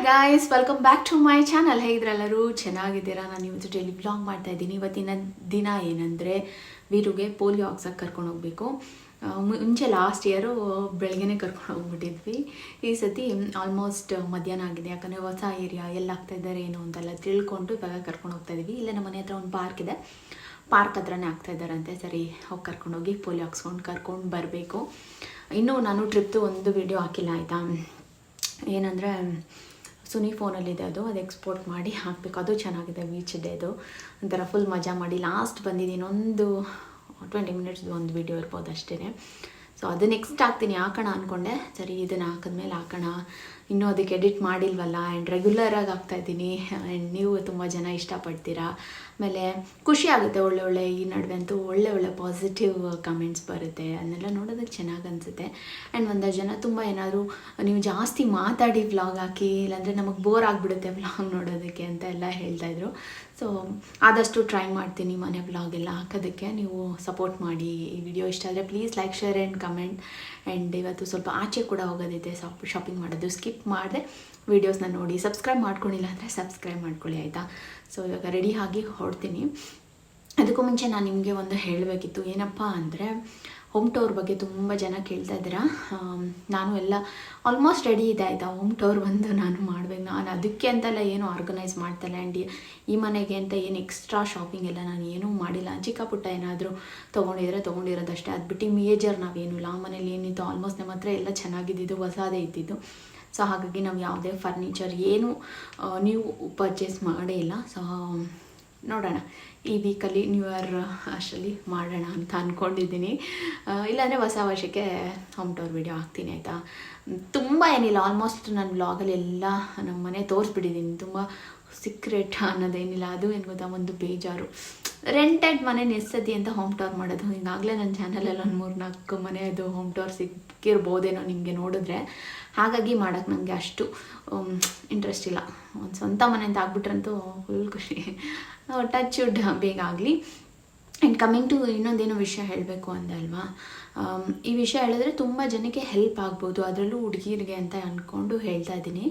Guys, welcome back to my channel. ಹೇಗಿದ್ರೆಲ್ಲರೂ ಚೆನ್ನಾಗಿದ್ದೀರಾ? ನಾನು ಇವತ್ತು ಡೈಲಿ ಬ್ಲಾಗ್ ಮಾಡ್ತಾ ಇದ್ದೀನಿ. ಇವತ್ತಿನ ದಿನ ಏನಂದರೆ ವೀರುಗೆ ಪೋಲಿಯೋ ಹಾಕ್ಸಕ್ಕೆ ಕರ್ಕೊಂಡು ಹೋಗಬೇಕು. ಮುಂಚೆ ಲಾಸ್ಟ್ ಇಯರು ಬೆಳಗ್ಗೆನೇ ಕರ್ಕೊಂಡು ಹೋಗ್ಬಿಟ್ಟಿದ್ವಿ. ಈ ಸತಿ ಆಲ್ಮೋಸ್ಟ್ ಮಧ್ಯಾಹ್ನ ಆಗಿದೆ. ಯಾಕಂದರೆ ಹೊಸ ಏರಿಯಾ ಎಲ್ಲ ಆಗ್ತಾ ಇದ್ದಾರೆ ಏನು ಅಂತೆಲ್ಲ ತಿಳ್ಕೊಂಡು ಇವಾಗ ಕರ್ಕೊಂಡು ಹೋಗ್ತಾ ಇದ್ದೀವಿ. ಇಲ್ಲೇ ನಮ್ಮ ಮನೆ ಹತ್ರ ಒಂದು ಪಾರ್ಕ್ ಇದೆ, ಪಾರ್ಕ್ ಹತ್ರನೇ ಆಗ್ತಾ ಇದ್ದಾರಂತೆ. ಸರಿ, ಹೋಗಿ ಕರ್ಕೊಂಡೋಗಿ ಪೋಲಿಯೋ ಕರ್ಕೊಂಡು ಬರಬೇಕು. ಇನ್ನೂ ನಾನು ಟ್ರಿಪ್ದು ಒಂದು ವಿಡಿಯೋ ಹಾಕಿಲ್ಲ, ಆಯಿತಾ? ಏನಂದರೆ ಸುನಿ ಫೋನಲ್ಲಿದೆ, ಅದು ಎಕ್ಸ್ಪೋರ್ಟ್ ಮಾಡಿ ಹಾಕಬೇಕು. ಅದು ಚೆನ್ನಾಗಿದೆ, ಬೀಚ್ ಇದೆ. ಅದು ಒಂಥರ ಫುಲ್ ಮಜಾ ಮಾಡಿ ಲಾಸ್ಟ್ ಬಂದಿದ್ದೀನಿ. ಒಂದು 20 ಮಿನಿಟ್ಸ್ದು ಒಂದು ವಿಡಿಯೋ ಇರ್ಬೋದು ಅಷ್ಟೇ. ಸೊ ಅದು ನೆಕ್ಸ್ಟ್ ಹಾಕ್ತೀನಿ, ಹಾಕೋಣ ಅಂದ್ಕೊಂಡೆ. ಸರಿ, ಇದನ್ನು ಹಾಕಿದ್ಮೇಲೆ ಹಾಕೋಣ. ಇನ್ನೂ ಅದಕ್ಕೆ ಎಡಿಟ್ ಮಾಡಿಲ್ವಲ್ಲ. ಆ್ಯಂಡ್ ರೆಗ್ಯುಲರಾಗಿ ಹಾಕ್ತಾಯಿದ್ದೀನಿ. ಆ್ಯಂಡ್ ನೀವು ತುಂಬ ಜನ ಇಷ್ಟಪಡ್ತೀರಾ. ಆಮೇಲೆ ಖುಷಿ ಆಗುತ್ತೆ. ಒಳ್ಳೆ ಈ ನಡುವೆ ಅಂತೂ ಒಳ್ಳೆ ಪಾಸಿಟಿವ್ ಕಮೆಂಟ್ಸ್ ಬರುತ್ತೆ. ಅದನ್ನೆಲ್ಲ ನೋಡೋದಕ್ಕೆ ಚೆನ್ನಾಗಿ ಅನಿಸುತ್ತೆ. ಆ್ಯಂಡ್ ಒಂದಷ್ಟು ಜನ ತುಂಬ ಏನಾದರೂ ನೀವು ಜಾಸ್ತಿ ಮಾತಾಡಿ ವ್ಲಾಗ್ ಹಾಕಿ, ಇಲ್ಲಾಂದರೆ ನಮಗೆ ಬೋರ್ ಆಗಿಬಿಡುತ್ತೆ ವ್ಲಾಗ್ ನೋಡೋದಕ್ಕೆ ಅಂತ ಎಲ್ಲ ಹೇಳ್ತಾಯಿದ್ರು. ಸೊ ಆದಷ್ಟು ಟ್ರೈ ಮಾಡ್ತೀನಿ ಮನೆ ವ್ಲಾಗ್ ಎಲ್ಲ ಹಾಕೋದಕ್ಕೆ. ನೀವು ಸಪೋರ್ಟ್ ಮಾಡಿ. ಈ ವಿಡಿಯೋ ಇಷ್ಟ ಆದರೆ please like, share and comment. And ಇವತ್ತು ಸ್ವಲ್ಪ ಆಚೆ ಕೂಡ ಹೋಗೋದಿದೆ, ಶಾಪಿಂಗ್ ಮಾಡೋದು. ಸ್ಕಿಪ್ ಮಾಡಿದೆ ವೀಡಿಯೋಸ್ನ ನೋಡಿ. ಸಬ್ಸ್ಕ್ರೈಬ್ ಮಾಡ್ಕೊಂಡಿಲ್ಲ ಅಂದರೆ ಸಬ್ಸ್ಕ್ರೈಬ್ ಮಾಡ್ಕೊಳ್ಳಿ, ಆಯಿತಾ? ಸೊ ಇವಾಗ ರೆಡಿ ಆಗಿ ಹೊರಡ್ತೀನಿ. ಅದಕ್ಕೂ ಮುಂಚೆ ನಾನು ನಿಮಗೆ ಒಂದು ಹೇಳಬೇಕಿತ್ತು. ಏನಪ್ಪ ಅಂದರೆ ಹೋಮ್ ಟೂರ್ ಬಗ್ಗೆ ತುಂಬ ಜನ ಕೇಳ್ತಾ ಇದ್ದೀರಾ. ನಾನು ಎಲ್ಲ ಆಲ್ಮೋಸ್ಟ್ ರೆಡಿ ಇದೆ, ಆಯಿತಾ? ಹೋಮ್ ಟೂರ್ ಒಂದು ನಾನು ಮಾಡಬೇಕು. ನಾನು ಅದಕ್ಕೆ ಅಂತೆಲ್ಲ ಏನು ಆರ್ಗನೈಸ್ ಮಾಡ್ತಾಯಿಲ್ಲ. ಆ್ಯಂಡ್ ಈ ಮನೆಗೆ ಅಂತ ಏನು ಎಕ್ಸ್ಟ್ರಾ ಶಾಪಿಂಗ್ ಎಲ್ಲ ನಾನು ಏನೂ ಮಾಡಿಲ್ಲ. ಚಿಕ್ಕ ಪುಟ್ಟ ಏನಾದರೂ ತೊಗೊಂಡಿರೋದಷ್ಟೇ. ಅದು ಬಿಟ್ಟು ಮೇಜರ್ ನಾವೇನು ಇಲ್ಲ. ಆ ಮನೇಲಿ ಏನಿತ್ತು ಆಲ್ಮೋಸ್ಟ್ ನಮ್ಮ ಹತ್ರ ಎಲ್ಲ ಚೆನ್ನಾಗಿದ್ದು ಹೊಸದೇ ಇದ್ದಿದ್ದು. ಸೊ ಹಾಗಾಗಿ ನಾವು ಯಾವುದೇ ಫರ್ನಿಚರ್ ಏನು ನೀವು ಪರ್ಚೇಸ್ ಮಾಡೇ ಇಲ್ಲ. ಸೊ ನೋಡೋಣ, ಈ ವೀಕಲ್ಲಿ ನ್ಯೂ ಇಯರ್ ಅಷ್ಟರಲ್ಲಿ ಮಾಡೋಣ ಅಂತ ಅಂದ್ಕೊಂಡಿದ್ದೀನಿ. ಇಲ್ಲಾಂದರೆ ಹೊಸ ವರ್ಷಕ್ಕೆ ಹೋಮ್ ಟೂರ್ ವಿಡಿಯೋ ಹಾಕ್ತೀನಿ, ಆಯಿತಾ? ತುಂಬ ಏನಿಲ್ಲ, ಆಲ್ಮೋಸ್ಟ್ ನಾನು ವ್ಲಾಗಲ್ಲಿ ಎಲ್ಲ ನಮ್ಮ ಮನೆ ತೋರಿಸ್ಬಿಟ್ಟಿದ್ದೀನಿ. ತುಂಬ ಸೀಕ್ರೆಟ್ ಅನ್ನೋದೇನಿಲ್ಲ. ಅದು ಏನು ಗೊತ್ತಾ, ಒಂದು ಬೇಜಾರು. ರೆಂಟೆಡ್ ಮನೆ ಎಸ್ತತಿ ಅಂತ ಹೋಮ್ ಟೂರ್ ಮಾಡೋದು. ಈಗಾಗಲೇ ನನ್ನ ಚಾನಲಲ್ಲಿ ಒಂದು 3-4 ಮನೆಯದು ಹೋಮ್ ಟೂರ್ ಸಿಕ್ಕಿರ್ಬೋದೇನೋ ನಿಮಗೆ ನೋಡಿದ್ರೆ. ಹಾಗಾಗಿ ಮಾಡೋಕ್ಕೆ ನನಗೆ ಅಷ್ಟು ಇಂಟ್ರೆಸ್ಟ್ ಇಲ್ಲ. ಒಂದು ಸ್ವಂತ ಮನೆ ಅಂತ ಆಗ್ಬಿಟ್ರಂತೂ ಫುಲ್ ಖುಷಿ. ಟಚ್ ವುಡ್ ಬೇಗ ಆಗಲಿ. ಆ್ಯಂಡ್ ಕಮ್ಮಿಂಗ್ ಟು ಇನ್ನೊಂದೇನೋ ವಿಷಯ ಹೇಳಬೇಕು ಅಂದೆ ಅಲ್ವಾ. ಈ ವಿಷಯ ಹೇಳಿದ್ರೆ ತುಂಬ ಜನಕ್ಕೆ ಹೆಲ್ಪ್ ಆಗ್ಬೋದು, ಅದರಲ್ಲೂ ಹುಡುಗಿರಿಗೆ ಅಂತ ಅಂದ್ಕೊಂಡು ಹೇಳ್ತಾ ಇದ್ದೀನಿ.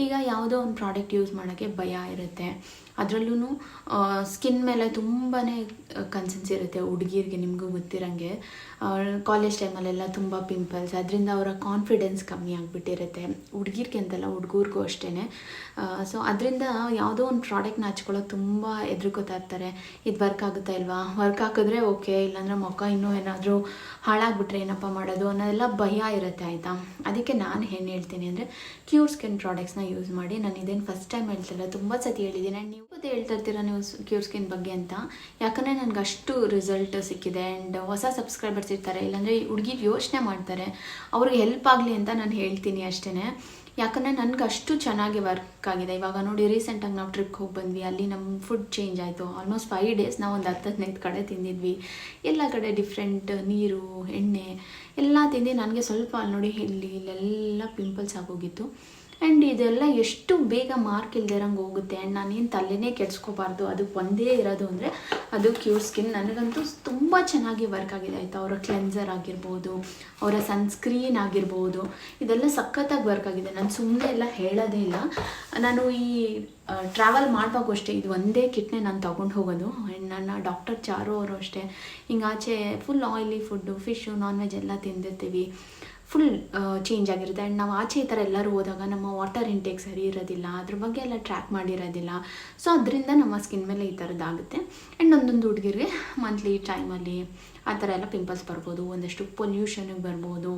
ಈಗ ಯಾವುದೋ ಒಂದು ಪ್ರಾಡಕ್ಟ್ ಯೂಸ್ ಮಾಡೋಕ್ಕೆ ಭಯ ಇರುತ್ತೆ. ಅದರಲ್ಲೂ ಸ್ಕಿನ್ ಮೇಲೆ ತುಂಬಾ ಕನ್ಸರ್ನ್ಸ್ ಇರುತ್ತೆ ಹುಡುಗಿರಿಗೆ. ನಿಮಗೂ ಗೊತ್ತಿರೋಂಗೆ ಕಾಲೇಜ್ ಟೈಮಲ್ಲೆಲ್ಲ ತುಂಬ ಪಿಂಪಲ್ಸ್, ಅದರಿಂದ ಅವರ ಕಾನ್ಫಿಡೆನ್ಸ್ ಕಮ್ಮಿ ಆಗಿಬಿಟ್ಟಿರುತ್ತೆ. ಹುಡುಗಿರ್ಗೆ ಅಂತಲ್ಲ, ಹುಡುಗರಿಗೂ ಅಷ್ಟೇ. ಸೊ ಅದರಿಂದ ಯಾವುದೋ ಒಂದು ಪ್ರಾಡಕ್ಟ್ನ ಹಚ್ಕೊಳ್ಳೋಕೆ ತುಂಬ ಹೆದರ್ಕೋತಾ ಇರ್ತಾರೆ. ಇದು ವರ್ಕ್ ಆಗುತ್ತಾ ಇಲ್ವಾ? ವರ್ಕ್ ಹಾಕಿದ್ರೆ ಓಕೆ, ಇಲ್ಲಾಂದ್ರೆ ಮುಖ ಇನ್ನೂ ಏನಾದರೂ ಹಾಳಾಗ್ಬಿಟ್ರೆ ಏನಪ್ಪ ಮಾಡೋದು ಅನ್ನೋದೆಲ್ಲ ಭಯ ಇರುತ್ತೆ, ಆಯಿತಾ? ಅದಕ್ಕೆ ನಾನು ಏನು ಹೇಳ್ತೀನಿ ಅಂದರೆ ಕ್ಯೂರ್ ಸ್ಕಿನ್ ಪ್ರಾಡಕ್ಟ್ಸ್ನ ಯೂಸ್ ಮಾಡಿ. ನಾನು ಇದೇನು ಫಸ್ಟ್ ಟೈಮ್ ಹೇಳ್ತಿಲ್ಲ, ತುಂಬ ಸತಿ ಹೇಳಿದ್ದೀನಿ. ಆ್ಯಂಡ್ ನೀವು ಹೇಳ್ತಾ ಇರ್ತೀರ ನೀವು ಕ್ಯೂರ್ ಸ್ಕಿನ್ ಬಗ್ಗೆ ಅಂತ. ಯಾಕಂದರೆ ನನಗೆ ಅಷ್ಟು ರಿಸಲ್ಟ್ ಸಿಕ್ಕಿದೆ. ಆ್ಯಂಡ್ ಹೊಸ ಸಬ್ಸ್ಕ್ರೈಬರ್ಸ್ ಇರ್ತಾರೆ, ಇಲ್ಲಾಂದರೆ ಹುಡುಗಿರು ಯೋಚನೆ ಮಾಡ್ತಾರೆ, ಅವ್ರಿಗೆ ಹೆಲ್ಪ್ ಆಗಲಿ ಅಂತ ನಾನು ಹೇಳ್ತೀನಿ ಅಷ್ಟೇ. ಯಾಕಂದರೆ ನನಗೆ ಅಷ್ಟು ಚೆನ್ನಾಗಿ ವರ್ಕ್ ಆಗಿದೆ. ಇವಾಗ ನೋಡಿ, ರೀಸೆಂಟಾಗಿ ನಾವು ಟ್ರಿಪ್ಗೆ ಹೋಗಿ ಬಂದ್ವಿ. ಅಲ್ಲಿ ನಮ್ಮ ಫುಡ್ ಚೇಂಜ್ ಆಯಿತು. ಆಲ್ಮೋಸ್ಟ್ 5 ಡೇಸ್ ನಾವು ಒಂದು 10-15 ಕಡೆ ತಿಂದಿದ್ವಿ. ಎಲ್ಲ ಕಡೆ ಡಿಫ್ರೆಂಟ್ ನೀರು, ಎಣ್ಣೆ ಎಲ್ಲ ತಿಂದು ನನಗೆ ಸ್ವಲ್ಪ ಅಲ್ಲಿ ನೋಡಿ ಇಲ್ಲೆಲ್ಲ ಪಿಂಪಲ್ಸ್ ಆಗೋಗಿತ್ತು. ಆ್ಯಂಡ್ ಇದೆಲ್ಲ ಎಷ್ಟು ಬೇಗ ಮಾರ್ಕ್ ಇಲ್ದಿರಂಗೆ ಹೋಗುತ್ತೆ. ಆ್ಯಂಡ್ ನಾನೇನು ತಲೆನೇ ಕೆಡಿಸ್ಕೋಬಾರ್ದು. ಅದಕ್ಕೆ ಒಂದೇ ಇರೋದು ಅಂದರೆ ಅದು ಕ್ಯೂರ್ ಸ್ಕಿನ್. ನನಗಂತೂ ತುಂಬ ಚೆನ್ನಾಗಿ ವರ್ಕ್ ಆಗಿದೆ, ಆಯಿತಾ? ಅವರ ಕ್ಲೆನ್ಸರ್ ಆಗಿರ್ಬೋದು, ಅವರ ಸನ್ಸ್ಕ್ರೀನ್ ಆಗಿರ್ಬೋದು, ಇದೆಲ್ಲ ಸಖತ್ತಾಗಿ ವರ್ಕ್ ಆಗಿದೆ. ನಾನು ಸುಮ್ಮನೆ ಎಲ್ಲ ಹೇಳೋದೇ ಇಲ್ಲ. ನಾನು ಈ ಟ್ರಾವೆಲ್ ಮಾಡುವಾಗ ಅಷ್ಟೇ ಇದು ಒಂದೇ ಕಿಟ್ನೇ ನಾನು ತೊಗೊಂಡು ಹೋಗೋದು. ಆ್ಯಂಡ್ ನನ್ನ ಡಾಕ್ಟರ್ ಚಾರು ಅವರು ಅಷ್ಟೇ. ಹಿಂಗಾಚೆ full oily food, fish, non veg ಎಲ್ಲ ತಿಂದಿರ್ತೀವಿ. ಫುಲ್ ಚೇಂಜ್ ಆಗಿರುತ್ತೆ. ಆ್ಯಂಡ್ ನಾವು ಆಚೆ ಈ ಥರ ಎಲ್ಲರೂ ಹೋದಾಗ ನಮ್ಮ ವಾಟರ್ ಇಂಟೇಕ್ ಸರಿ ಇರೋದಿಲ್ಲ, ಅದ್ರ ಬಗ್ಗೆ ಎಲ್ಲ ಟ್ರ್ಯಾಕ್ ಮಾಡಿರೋದಿಲ್ಲ. ಸೊ ಅದರಿಂದ ನಮ್ಮ ಸ್ಕಿನ್ ಮೇಲೆ ಈ ಥರದ್ದಾಗುತ್ತೆ. ಆ್ಯಂಡ್ ಒಂದೊಂದು ಹುಡುಗಿರಿಗೆ ಮಂತ್ಲಿ ಟೈಮಲ್ಲಿ ಆ ಥರ ಎಲ್ಲ ಪಿಂಪಲ್ಸ್ ಬರ್ಬೋದು, ಒಂದಷ್ಟು ಪೊಲ್ಯೂಷನಿಗೆ ಬರ್ಬೋದು.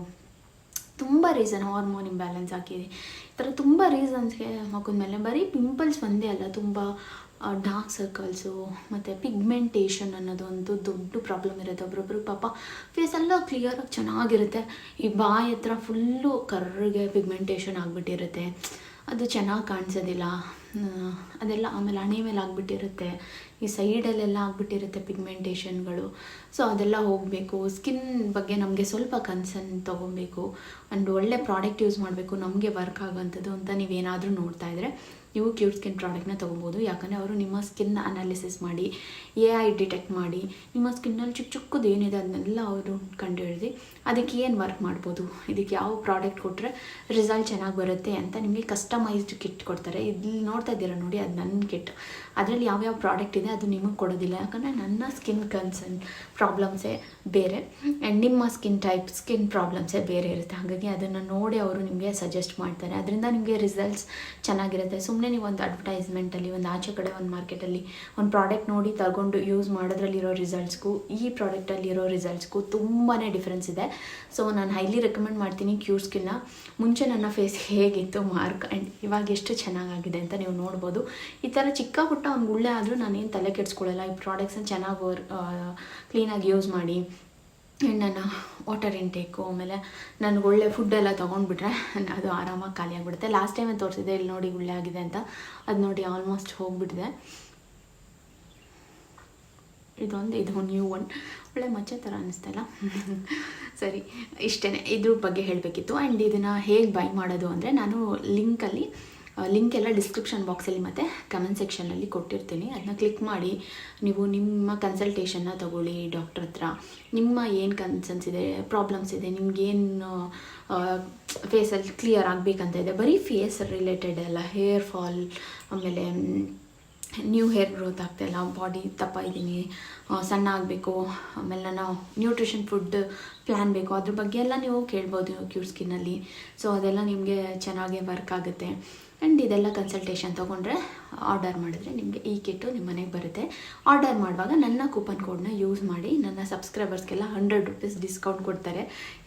ತುಂಬ ರೀಸನ್, ಹಾರ್ಮೋನ್ ಇಂಬ್ಯಾಲೆನ್ಸ್ ಹಾಕಿದೆ, ಈ ಥರ ತುಂಬ ರೀಸನ್ಸ್ಗೆ ಮಕ್ಕಳ ಮೇಲೆ ಬರೀ ಪಿಂಪಲ್ಸ್ ಒಂದೇ ಅಲ್ಲ, ತುಂಬ ಡಾರ್ಕ್ ಸರ್ಕಲ್ಸು ಮತ್ತು ಪಿಗ್ಮೆಂಟೇಷನ್ ಅನ್ನೋದು ಒಂದು ದೊಡ್ಡ ಪ್ರಾಬ್ಲಮ್ ಇರುತ್ತೆ. ಒಬ್ಬೊಬ್ರು ಪಾಪ ಫೇಸೆಲ್ಲ ಕ್ಲಿಯರಾಗಿ ಚೆನ್ನಾಗಿರುತ್ತೆ, ಈ ಬಾಯಿ ಹತ್ರ ಫುಲ್ಲು ಕರ್ರಿಗೆ ಪಿಗ್ಮೆಂಟೇಷನ್ ಆಗಿಬಿಟ್ಟಿರುತ್ತೆ. ಅದು ಚೆನ್ನಾಗಿ ಕಾಣಿಸೋದಿಲ್ಲ ಅದೆಲ್ಲ. ಆಮೇಲೆ ಹಣೆ ಮೇಲೆ ಆಗಿಬಿಟ್ಟಿರುತ್ತೆ. ಈ ಸೈಡಲ್ಲೆಲ್ಲ ಆಗಿಬಿಟ್ಟಿರುತ್ತೆ ಪಿಗ್ಮೆಂಟೇಷನ್ಗಳು. ಸೊ ಅದೆಲ್ಲ ಹೋಗಬೇಕು. ಸ್ಕಿನ್ ಬಗ್ಗೆ ನಮಗೆ ಸ್ವಲ್ಪ ಕನ್ಸರ್ನ್ ತೊಗೊಬೇಕು ಆ್ಯಂಡ್ ಒಳ್ಳೆ ಪ್ರಾಡಕ್ಟ್ ಯೂಸ್ ಮಾಡಬೇಕು, ನಮಗೆ ವರ್ಕ್ ಆಗೋವಂಥದ್ದು ಅಂತ ನೀವೇನಾದರೂ ನೋಡ್ತಾ ಇದ್ದರೆ ನೀವು ಕ್ಯೂರ್ ಸ್ಕಿನ್ ಪ್ರಾಡಕ್ಟ್ನ ತೊಗೊಬೋದು. ಯಾಕಂದರೆ ಅವರು ನಿಮ್ಮ ಸ್ಕಿನ್ ಅನಾಲಿಸಿಸ್ ಮಾಡಿ AI ಡಿಟೆಕ್ಟ್ ಮಾಡಿ ನಿಮ್ಮ ಸ್ಕಿನ್ನಲ್ಲಿ ಚಿಕ್ಕ ಚಿಕ್ಕದು ಏನಿದೆ ಅದನ್ನೆಲ್ಲ ಅವರು ಕಂಡುಹಿಡಿದು ಅದಕ್ಕೆ ಏನು ವರ್ಕ್ ಮಾಡ್ಬೋದು, ಇದಕ್ಕೆ ಯಾವ ಪ್ರಾಡಕ್ಟ್ ಕೊಟ್ಟರೆ ರಿಸಲ್ಟ್ ಚೆನ್ನಾಗಿ ಬರುತ್ತೆ ಅಂತ ನಿಮಗೆ ಕಸ್ಟಮೈಸ್ಡ್ ಕಿಟ್ ಕೊಡ್ತಾರೆ. ಇಲ್ಲಿ ನೋಡ್ತಾ ಇದ್ದೀರಾ ನೋಡಿ, ಅದು ನನ್ನ ಕಿಟ್. ಅದರಲ್ಲಿ ಯಾವ್ಯಾವ ಪ್ರಾಡಕ್ಟ್ ಇದೆ ಅದು ನಿಮಗೆ ಕೊಡೋದಿಲ್ಲ, ಯಾಕಂದರೆ ನನ್ನ ಸ್ಕಿನ್ ಕನ್ಸರ್ನ್ ಪ್ರಾಬ್ಲಮ್ಸೇ ಬೇರೆ ಆ್ಯಂಡ್ ನಿಮ್ಮ ಸ್ಕಿನ್ ಪ್ರಾಬ್ಲಮ್ಸೇ ಬೇರೆ ಇರುತ್ತೆ. ಹಾಗಾಗಿ ಅದನ್ನು ನೋಡಿ ಅವರು ನಿಮಗೆ ಸಜೆಸ್ಟ್ ಮಾಡ್ತಾರೆ. ಅದರಿಂದ ನಿಮಗೆ ರಿಸಲ್ಟ್ಸ್ ಚೆನ್ನಾಗಿರುತ್ತೆ. ಸುಮ್ಮನೆ ನೀವು ಒಂದು ಅಡ್ವರ್ಟೈಸ್ಮೆಂಟಲ್ಲಿ, ಒಂದು ಆಚೆ ಕಡೆ ಒಂದು ಮಾರ್ಕೆಟಲ್ಲಿ ಒಂದು ಪ್ರಾಡಕ್ಟ್ ನೋಡಿ ತಗೊಂಡು ಯೂಸ್ ಮಾಡೋದ್ರಲ್ಲಿರೋ ರಿಸಲ್ಟ್ಸ್ಗೂ ಈ ಪ್ರಾಡಕ್ಟಲ್ಲಿರೋ ರಿಸಲ್ಟ್ಸ್ಗೂ ತುಂಬಾ ಡಿಫ್ರೆನ್ಸ್ ಇದೆ. ಸೊ ನಾನು ಹೈಲಿ ರೆಕಮೆಂಡ್ ಮಾಡ್ತೀನಿ ಕ್ಯೂರ್ ಸ್ಕಿನ್ನ. ಮುಂಚೆ ನನ್ನ ಫೇಸ್ ಹೇಗಿತ್ತು ಮಾರ್ಕ್ ಆ್ಯಂಡ್ ಇವಾಗ ಎಷ್ಟು ಚೆನ್ನಾಗಾಗಿದೆ ಅಂತ ನೀವು ನೋಡ್ಬೋದು. ಈ ಥರ ಚಿಕ್ಕ ಪುಟ್ಟ ಒಂದು ಗುಳ್ಳೆ ಆದರೂ ನಾನೇನು ತಲೆ ಕೆಡಿಸ್ಕೊಳ್ಳಲ್ಲ. ಈ ಪ್ರಾಡಕ್ಟ್ಸನ್ನ ಚೆನ್ನಾಗಿ ಕ್ಲೀನಾಗಿ ಯೂಸ್ ಮಾಡಿ ಆ್ಯಂಡ್ ನನ್ನ ವಾಟರ್ ಇಂಟೇಕು, ಆಮೇಲೆ ನನಗೆ ಒಳ್ಳೆ ಫುಡ್ಡೆಲ್ಲ ತೊಗೊಂಡ್ಬಿಟ್ರೆ ಅದು ಆರಾಮಾಗಿ ಖಾಲಿ ಆಗಿಬಿಡುತ್ತೆ. ಲಾಸ್ಟ್ ಟೈಮೇ ತೋರಿಸಿದೆ, ಇಲ್ಲಿ ನೋಡಿ ಗುಳ್ಳೆ ಆಗಿದೆ ಅಂತ. ಅದು ನೋಡಿ ಆಲ್ಮೋಸ್ಟ್ ಹೋಗಿಬಿಟ್ಟಿದೆ. ಇದು ನ್ಯೂ ಒನ್, ಒಳ್ಳೆ ಮಚ್ಚೆ ಥರ ಅನ್ನಿಸ್ತಾಯಿಲ್ಲ. ಸರಿ, ಇಷ್ಟೇ ಇದ್ರ ಬಗ್ಗೆ ಹೇಳಬೇಕಿತ್ತು. ಆ್ಯಂಡ್ ಇದನ್ನು ಹೇಗೆ ಬೈ ಮಾಡೋದು ಅಂದರೆ ನಾನು ಲಿಂಕ್ ಎಲ್ಲ ಡಿಸ್ಕ್ರಿಪ್ಷನ್ ಬಾಕ್ಸಲ್ಲಿ ಮತ್ತು ಕಮೆಂಟ್ ಸೆಕ್ಷನಲ್ಲಿ ಕೊಟ್ಟಿರ್ತೀನಿ. ಅದನ್ನ ಕ್ಲಿಕ್ ಮಾಡಿ ನೀವು ನಿಮ್ಮ ಕನ್ಸಲ್ಟೇಷನ್ನ ತೊಗೊಳ್ಳಿ ಡಾಕ್ಟ್ರ್ ಹತ್ರ. ನಿಮ್ಮ ಏನು ಕನ್ಸರ್ನ್ಸ್ ಇದೆ, ಪ್ರಾಬ್ಲಮ್ಸ್ ಇದೆ, ನಿಮಗೇನು ಫೇಸಲ್ಲಿ ಕ್ಲಿಯರ್ ಆಗಬೇಕಂತ ಇದೆ, ಬರೀ ಫೇಸ್ ರಿಲೇಟೆಡ್ ಎಲ್ಲ, ಹೇರ್ ಫಾಲ್, ಆಮೇಲೆ ನ್ಯೂ ಹೇರ್ ಗ್ರೋತ್ ಆಗ್ತಾಯಿಲ್ಲ, ಬಾಡಿ ದಪ್ಪ ಇದ್ದೀನಿ, ಸಣ್ಣ ಆಗಬೇಕು, ಆಮೇಲೆ ನಾನು ನ್ಯೂಟ್ರಿಷನ್ ಫುಡ್ ಪ್ಲ್ಯಾನ್ ಬೇಕು, ಅದ್ರ ಬಗ್ಗೆ ಎಲ್ಲ ನೀವು ಕೇಳ್ಬೋದು ಕ್ಯೂರ್ ಸ್ಕಿನ್ನಲ್ಲಿ. ಸೊ ಅದೆಲ್ಲ ನಿಮಗೆ ಚೆನ್ನಾಗೇ ವರ್ಕ್ ಆಗುತ್ತೆ. ಆ್ಯಂಡ್ ಇದೆಲ್ಲ ಕನ್ಸಲ್ಟೇಷನ್ ತೊಗೊಂಡ್ರೆ ಆರ್ಡರ್ ಮಾಡಿದ್ರೆ ನಿಮಗೆ ಈ ಕಿಟ್ಟು ನಿಮ್ಮ ಮನೆಗೆ ಬರುತ್ತೆ. ಆರ್ಡರ್ ಮಾಡುವಾಗ ನನ್ನ ಕೂಪನ್ ಕೋಡ್ನ ಯೂಸ್ ಮಾಡಿ ನನ್ನ ಸಬ್ಸ್ಕ್ರೈಬರ್ಸ್ಗೆಲ್ಲ 100 ರೂಪೀಸ್ ಡಿಸ್ಕೌಂಟ್ ಕೊಡ್ತಾರೆ.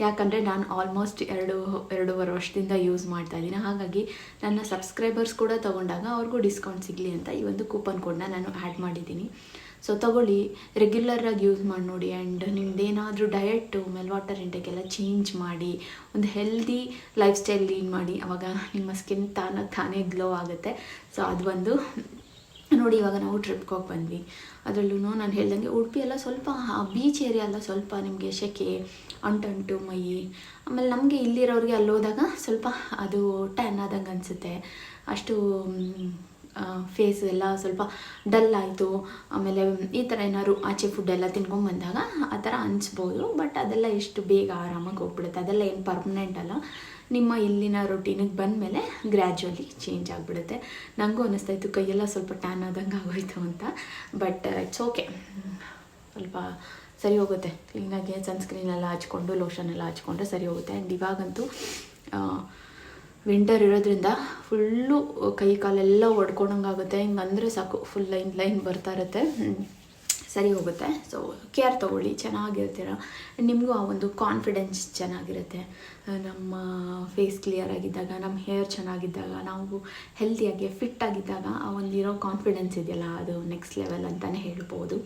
ಯಾಕಂದರೆ ನಾನು ಆಲ್ಮೋಸ್ಟ್ 2.5 ವರ್ಷದಿಂದ ಯೂಸ್ ಮಾಡ್ತಾಯಿದ್ದೀನಿ. ಹಾಗಾಗಿ ನನ್ನ ಸಬ್ಸ್ಕ್ರೈಬರ್ಸ್ ಕೂಡ ತೊಗೊಂಡಾಗ ಅವ್ರಿಗೂ ಡಿಸ್ಕೌಂಟ್ ಸಿಗಲಿ ಅಂತ ಈ ಒಂದು ಕೂಪನ್ ಕೋಡ್ನ ನಾನು ಆ್ಯಡ್ ಮಾಡಿದ್ದೀನಿ. ಸೊ ತೊಗೊಳ್ಳಿ, ರೆಗ್ಯುಲರಾಗಿ ಯೂಸ್ ಮಾಡಿ ನೋಡಿ. ಆ್ಯಂಡ್ ನಿಮ್ದೇನಾದರೂ ಡಯೆಟ್ಟು, ಆಮೇಲೆ ವಾಟರ್ ಇಂಟೇಕೆಲ್ಲ ಚೇಂಜ್ ಮಾಡಿ ಒಂದು ಹೆಲ್ದಿ ಲೈಫ್ ಸ್ಟೈಲ್ ಲೀಡ್ ಮಾಡಿ. ಆವಾಗ ನಿಮ್ಮ ಸ್ಕಿನ್ ತಾನೇ ಗ್ಲೋ ಆಗುತ್ತೆ. ಸೊ ಅದು ಒಂದು ನೋಡಿ. ಇವಾಗ ನಾವು ಟ್ರಿಪ್ಗೆ ಹೋಗಿ ಬಂದ್ವಿ. ಅದರಲ್ಲೂ ನಾನು ಹೇಳ್ದಂಗೆ ಉಡುಪಿ ಎಲ್ಲ ಸ್ವಲ್ಪ ಬೀಚ್ ಏರಿಯಾ ಎಲ್ಲ ಸ್ವಲ್ಪ ನಿಮಗೆ ಸೆಕೆ, ಅಂಟು ಮೈ. ಆಮೇಲೆ ನಮಗೆ ಇಲ್ಲಿರೋರಿಗೆ ಅಲ್ಲೋದಾಗ ಸ್ವಲ್ಪ ಅದು ಟ್ಯಾನ್ ಆದಂಗೆ ಅನಿಸುತ್ತೆ. ಅಷ್ಟು ಫೇಸ್ ಎಲ್ಲ ಸ್ವಲ್ಪ ಡಲ್ ಆಯಿತು. ಆಮೇಲೆ ಈ ಥರ ಏನಾದ್ರು ಆಚೆ ಫುಡ್ಡೆಲ್ಲ ತಿನ್ಕೊಂಬಂದಾಗ ಆ ಥರ ಅನಿಸ್ಬೋದು. ಬಟ್ ಅದೆಲ್ಲ ಎಷ್ಟು ಬೇಗ ಆರಾಮಾಗಿ ಹೋಗ್ಬಿಡುತ್ತೆ. ಅದೆಲ್ಲ ಏನು ಪರ್ಮನೆಂಟ್ ಅಲ್ಲ. ನಿಮ್ಮ ಇಲ್ಲಿನ ರೊಟೀನಿಗೆ ಬಂದಮೇಲೆ ಗ್ರ್ಯಾಜುವಲಿ ಚೇಂಜ್ ಆಗಿಬಿಡುತ್ತೆ. ನನಗೂ ಅನ್ನಿಸ್ತಾಯಿತ್ತು ಕೈಯೆಲ್ಲ ಸ್ವಲ್ಪ ಟ್ಯಾನ್ ಆದಂಗೆ ಆಗೋಯ್ತು ಅಂತ. ಬಟ್ ಇಟ್ಸ್ ಓಕೆ, ಸ್ವಲ್ಪ ಸರಿ ಹೋಗುತ್ತೆ. ಕ್ಲೀನಾಗಿ ಸನ್ಸ್ಕ್ರೀನೆಲ್ಲ ಹಚ್ಕೊಂಡು ಲೋಷನ್ ಎಲ್ಲ ಹಚ್ಕೊಂಡ್ರೆ ಸರಿ ಹೋಗುತ್ತೆ. ಆ್ಯಂಡ್ ಇವಾಗಂತೂ ವಿಂಟರ್ ಇರೋದ್ರಿಂದ ಫುಲ್ಲು ಕೈ ಕಾಲೆಲ್ಲ ಒಡ್ಕೊಂಡಂಗಾಗುತ್ತೆ. ಹಿಂಗಂದರೆ ಸಾಕು, ಫುಲ್ ಲೈನ್ ಬರ್ತಾ ಇರುತ್ತೆ, ಸರಿ ಹೋಗುತ್ತೆ. ಸೊ ಕೇರ್ ತೊಗೊಳ್ಳಿ, ಚೆನ್ನಾಗಿರ್ತೀರ. ನಿಮಗೂ ಆ ಒಂದು ಕಾನ್ಫಿಡೆನ್ಸ್ ಚೆನ್ನಾಗಿರುತ್ತೆ. ನಮ್ಮ ಫೇಸ್ ಕ್ಲಿಯರ್ ಆಗಿದ್ದಾಗ, ನಮ್ಮ ಹೇರ್ ಚೆನ್ನಾಗಿದ್ದಾಗ, ನಾವು ಹೆಲ್ತಿಯಾಗಿ ಫಿಟ್ಟಾಗಿದ್ದಾಗ ಆ ಒಂದಿರೋ ಕಾನ್ಫಿಡೆನ್ಸ್ ಇದೆಯಲ್ಲ, ಅದು ನೆಕ್ಸ್ಟ್ ಲೆವೆಲ್ ಅಂತಲೇ ಹೇಳ್ಬೋದು.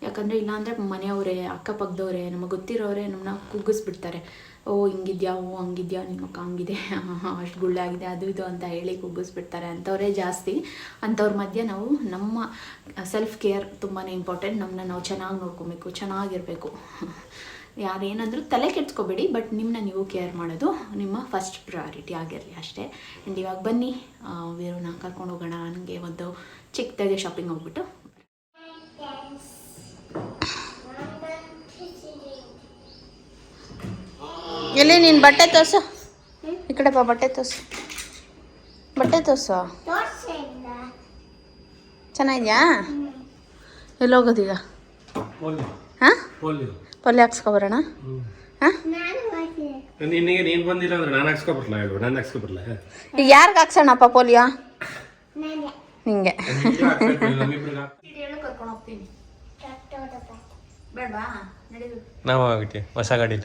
ಯಾಕಂದರೆ ಇಲ್ಲಾಂದರೆ ಮನೆಯವರೇ, ಅಕ್ಕಪಕ್ಕದವರೇ, ನಮಗೆ ಗೊತ್ತಿರೋರೇ ನಮ್ಮನ್ನ ಕುಗ್ಗಿಸ್ಬಿಡ್ತಾರೆ. ಓ ಹಿಂಗಿದ್ಯಾ, ಓ ಹಂಗಿದ್ಯಾ, ನಿಮ್ಮಕ್ಕ ಹಂಗಿದೆ, ಅಷ್ಟು ಗುಳ್ಳೆ ಆಗಿದೆ, ಅದು ಇದು ಅಂತ ಹೇಳಿ ಕುಗ್ಗಿಸ್ಬಿಡ್ತಾರೆ. ಅಂಥವರೇ ಜಾಸ್ತಿ. ಅಂಥವ್ರ ಮಧ್ಯೆ ನಾವು ನಮ್ಮ ಸೆಲ್ಫ್ ಕೇರ್ ತುಂಬಾ ಇಂಪಾರ್ಟೆಂಟ್. ನಮ್ಮನ್ನ ನಾವು ಚೆನ್ನಾಗಿ ನೋಡ್ಕೊಬೇಕು, ಚೆನ್ನಾಗಿರಬೇಕು. ಯಾರೇನಾದರೂ ತಲೆ ಕೆಡ್ಸ್ಕೊಬೇಡಿ, ಬಟ್ ನಿಮ್ಮನ್ನ ನೀವು ಕೇರ್ ಮಾಡೋದು ನಿಮ್ಮ ಫಸ್ಟ್ ಪ್ರಯಾರಿಟಿ ಆಗಿರಲಿ ಅಷ್ಟೇ. ಆ್ಯಂಡ್ ಇವಾಗ ಬನ್ನಿ ವೀರೂನ ಕರ್ಕೊಂಡು ಹೋಗೋಣ. ನನಗೆ ಒಂದು ಚಿಕ್ಕದಾಗೆ ಶಾಪಿಂಗ್ ಹೋಗ್ಬಿಟ್ಟು. ಎಲ್ಲಿ ನೀನು ಬಟ್ಟೆ ತೋರ್ಸು, ಈ ಕಡೆ ಬಾ, ಬಟ್ಟೆ ತೋರ್ಸು, ಬಟ್ಟೆ ತೋರ್ಸು. ಚೆನ್ನಾಗಿದ್ಯಾ? ಎಲ್ಲೋಗೋದೀಗ? ಹಾಂ, ಪಲ್ಯ ಹಾಕ್ಸ್ಕೊಬರೋಣ. ಹಾಂ, ನೀನು ಬಂದಿಲ್ಲ ಅಂದ್ರೆ ನಾನು ಹಾಕ್ಸ್ಕೊಬರ್ಲ, ನಾನು ಹಾಕ್ಸ್ಕೊಬರ್ಲ. ಈಗ ಯಾರಿಗೆ ಹಾಕ್ಸೋಣಪ್ಪ ಪೋಲಿಯೋ? ನಿಂಗೆ ಕರ್ಕೊಂಡು ಹೋಗ್ತೀನಿ. ಬೇಡವಾ? ನಾವು ಹೋಗ್ತೀವಿ ಹೊಸ ಗಾಡಿ.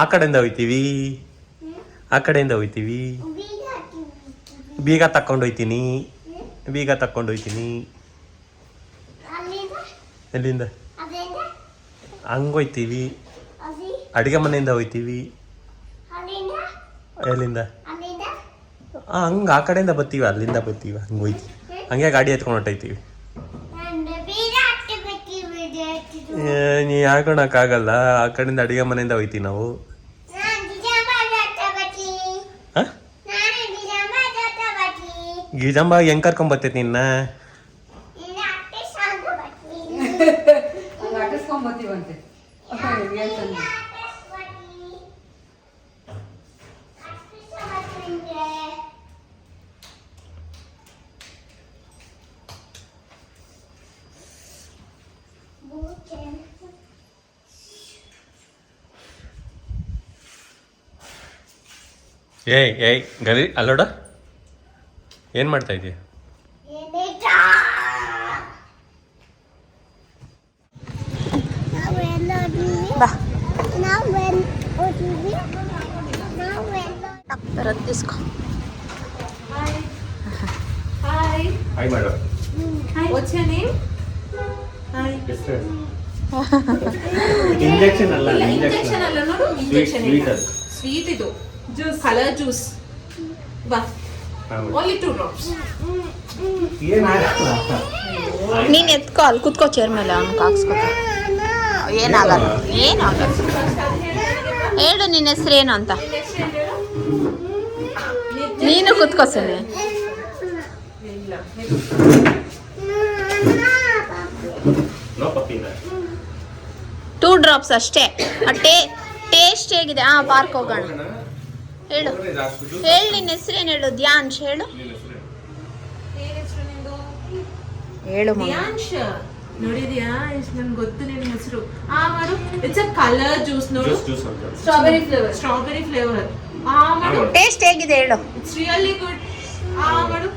ಆ ಕಡೆಯಿಂದ ಹೋಗ್ತೀವಿ, ಆ ಕಡೆಯಿಂದ ಹೋಗ್ತೀವಿ. ಬೀಗ ತಕ್ಕೊಂಡೋಯ್ತೀನಿ, ಬೀಗ ತಕ್ಕೊಂಡೋಯ್ತೀನಿ. ಎಲ್ಲಿಂದ? ಹಂಗೋಯ್ತೀವಿ. ಅಡುಗೆ ಮನೆಯಿಂದ ಹೋಗ್ತೀವಿ. ಎಲ್ಲಿಂದ? ಹಂಗೆ ಆ ಕಡೆಯಿಂದ ಬರ್ತೀವಿ, ಅಲ್ಲಿಂದ ಬರ್ತೀವಿ, ಹಂಗೆ ಹೋಯ್ತೀವಿ, ಹಂಗೆ ಗಾಡಿ ಎತ್ಕೊಂಡು ಹೊಟ್ಟೈತೀವಿ. ನೀ ಹಾಕೊಳಕ್ಕಾಗಲ್ಲ, ಆ ಕಡೆಯಿಂದ ಅಡಿಗೆ ಮನೆಯಿಂದ ಹೋಯ್ತೀವಿ ನಾವು. ಗಿಜಂಬ ಹೆಂಗ್ ಕರ್ಕೊಂಬರ್ತೈತಿ ನಿನ್ನ? ಏಯ್ ಗರಿ ಅಲ್ಲೋಡ, ಏನು ಮಾಡ್ತಾ ಇದೀಯ? తీసుకో. ಹಾಯ್ ಮಾಡು. ಇಂಜೆಕ್ಷನ್ ಅಲ್ಲ, ಸ್ವೀಟ್ ಇದು ಕಲರ್ ಜ್ಯೂಸ್. ಬಾ, ಓನ್ಲಿ 2 ಡ್ರಾಪ್ಸ್. ನೀನ್ ಎತ್ಕೋ, ಅಲ್ಲಿ ಕುತ್ಕೋ ಚೇರ್ ಮೇಲೆ, ಅವ್ನು ಹಾಕ್ಸ್ಕೊ. ಏನಾಗಲ್ಲ. ಹೇಳು ನಿನ್ನ ಹೆಸರು ಏನು ಅಂತ. ನೀನು ಕುತ್ಕೋ ಸರಿ. 2 ಡ್ರಾಪ್ಸ್ ಅಷ್ಟೇ. ಟೇಸ್ಟ್ ಹೇಗಿದೆ? ಪಾರ್ಕ್ ಹೋಗೋಣ. ಹೇಳು ನಿನ್ನ ಹೆಸರೇನು ಹೇಳು? ಧ್ಯಾನ್ಶ್ ಹೇಳು. ಹೇಳು ನೋಡಿದ್ಯಾ? ಎಷ್ಟು ನನ್ಗೆ ಗೊತ್ತು ನಿನ್ನ ಹೆಸರು. ಮಾಡು. ಇಟ್ಸ್ ಅ ಕಲರ್ ಜ್ಯೂಸ್ ನೋಡು. Strawberry flavour. ಟೇಸ್ಟ್ ಹೇಗಿದೆ ಹೇಳು? It's really good. ಮಾಡು.